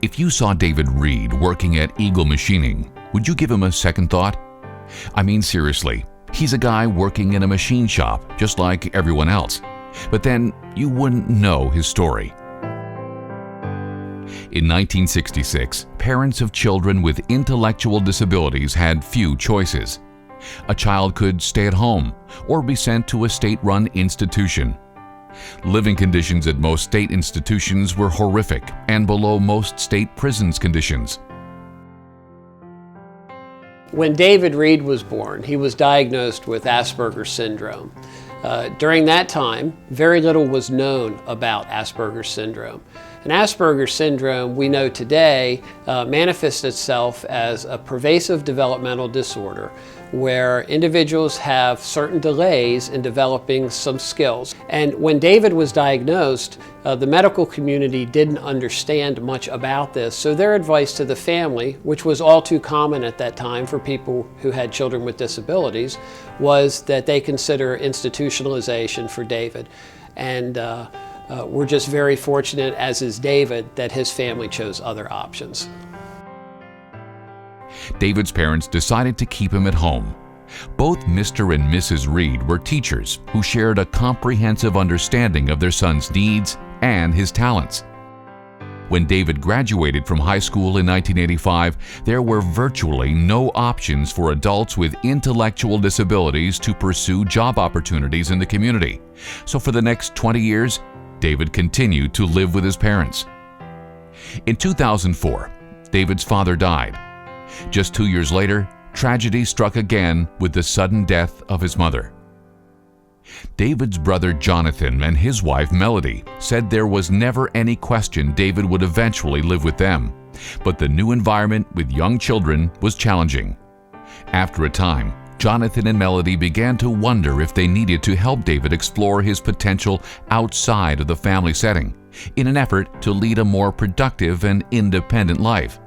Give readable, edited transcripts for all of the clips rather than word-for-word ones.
If you saw David Reed working at Eagle Machining, would you give him a second thought? I mean, seriously, he's a guy working in a machine shop just like everyone else. But then you wouldn't know his story. In 1966, parents of children with intellectual disabilities had few choices. A child could stay at home or be sent to a state-run institution. Living conditions at most state institutions were horrific and below most state prisons conditions. When David Reed was born, he was diagnosed with Asperger's syndrome. During that time, very little was known about Asperger's syndrome. And Asperger's syndrome, we know today, manifests itself as a pervasive developmental disorder where individuals have certain delays in developing some skills. And when David was diagnosed, the medical community didn't understand much about this, so their advice to the family, which was all too common at that time for people who had children with disabilities, was that they consider institutionalization for David. And we're just very fortunate, as is David, that his family chose other options. David's parents decided to keep him at home. Both Mr. and Mrs. Reed were teachers who shared a comprehensive understanding of their son's needs and his talents. When David graduated from high school in 1985, there were virtually no options for adults with intellectual disabilities to pursue job opportunities in the community. So for the next 20 years, David continued to live with his parents. In 2004, David's father died. Just 2 years later, tragedy struck again with the sudden death of his mother. David's brother Jonathan and his wife Melody said there was never any question David would eventually live with them, but the new environment with young children was challenging. After a time, Jonathan and Melody began to wonder if they needed to help David explore his potential outside of the family setting, in an effort to lead a more productive and independent life.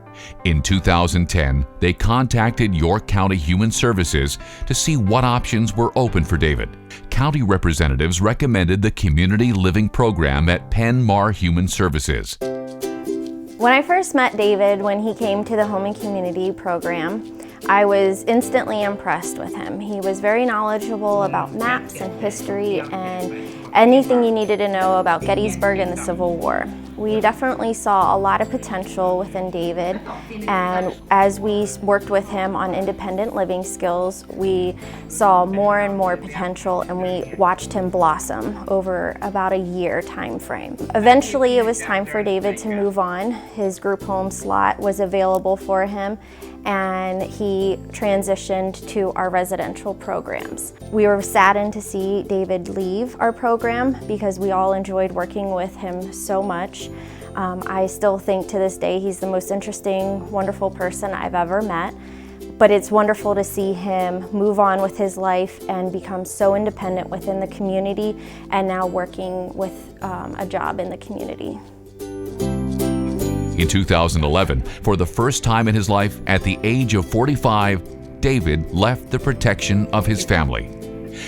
In 2010, they contacted York County Human Services to see what options were open for David. County representatives recommended the Community Living Program at Penn Human Services. When I first met David, when he came to the Home and Community Program, I was instantly impressed with him. He was very knowledgeable about maps and history and anything you needed to know about Gettysburg and the Civil War. We definitely saw a lot of potential within David, and as we worked with him on independent living skills, we saw more and more potential, and we watched him blossom over about a year time frame. Eventually, it was time for David to move on. His group home slot was available for him, and he transitioned to our residential programs. We were saddened to see David leave our program because we all enjoyed working with him so much. I still think to this day he's the most interesting, wonderful person I've ever met. But it's wonderful to see him move on with his life and become so independent within the community and now working with a job in the community. In 2011, for the first time in his life, at the age of 45, David left the protection of his family.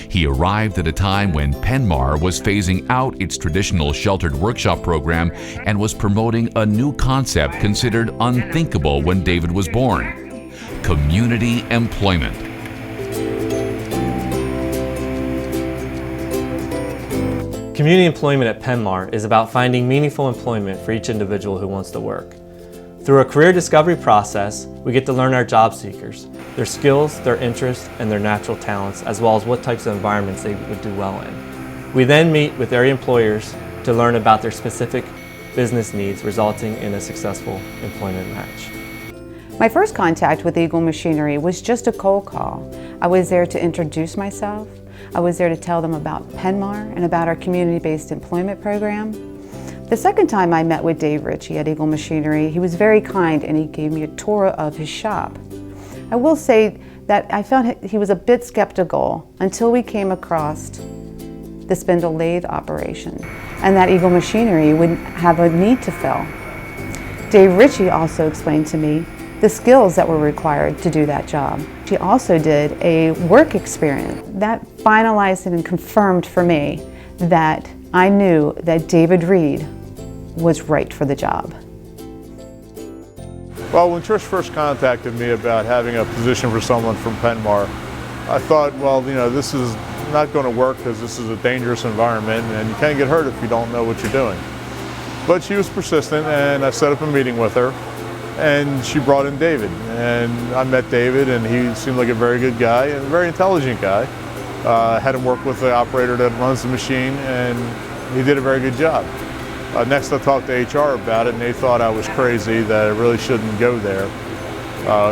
He arrived at a time when Penn was phasing out its traditional sheltered workshop program and was promoting a new concept considered unthinkable when David was born: community employment. Community employment at Penn is about finding meaningful employment for each individual who wants to work. Through a career discovery process, we get to learn our job seekers, their skills, their interests, and their natural talents, as well as what types of environments they would do well in. We then meet with area employers to learn about their specific business needs, resulting in a successful employment match. My first contact with Eagle Machinery was just a cold call. I was there to introduce myself. I was there to tell them about Penn and about our community-based employment program. The second time I met with Dave Ritchie at Eagle Machinery, he was very kind and he gave me a tour of his shop. I will say that I felt he was a bit skeptical until we came across the spindle lathe operation and that Eagle Machinery would have a need to fill. Dave Ritchie also explained to me the skills that were required to do that job. She also did a work experience that finalized and confirmed for me that I knew that David Reed was right for the job. Well, when Trish first contacted me about having a position for someone from Penn, I thought, well, you know, this is not going to work because this is a dangerous environment and you can get hurt if you don't know what you're doing. But she was persistent, and I set up a meeting with her, and she brought in David. And I met David, and he seemed like a very good guy and a very intelligent guy. Had him work with the operator that runs the machine, and he did a very good job. Next I talked to HR about it, and they thought I was crazy, that I really shouldn't go there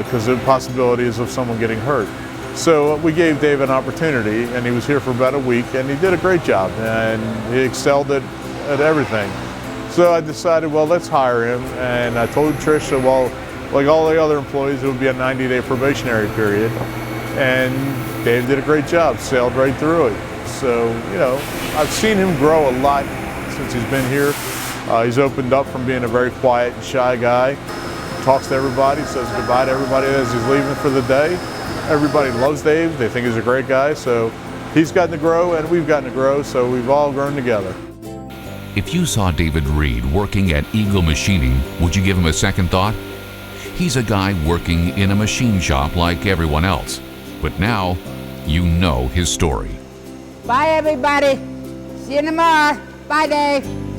because of the possibilities of someone getting hurt. So we gave Dave an opportunity, and he was here for about a week, and he did a great job, and he excelled at everything. So I decided, well, let's hire him, and I told Trish that, well, like all the other employees, it would be a 90-day probationary period, and Dave did a great job, sailed right through it. So, you know, I've seen him grow a lot since he's been here. He's opened up from being a very quiet and shy guy, talks to everybody, says goodbye to everybody as he's leaving for the day. Everybody loves Dave, they think he's a great guy, so he's gotten to grow and we've gotten to grow, so we've all grown together. If you saw David Reed working at Eagle Machining, would you give him a second thought? He's a guy working in a machine shop like everyone else, but now you know his story. Bye, everybody. See you tomorrow. Bye, Dave.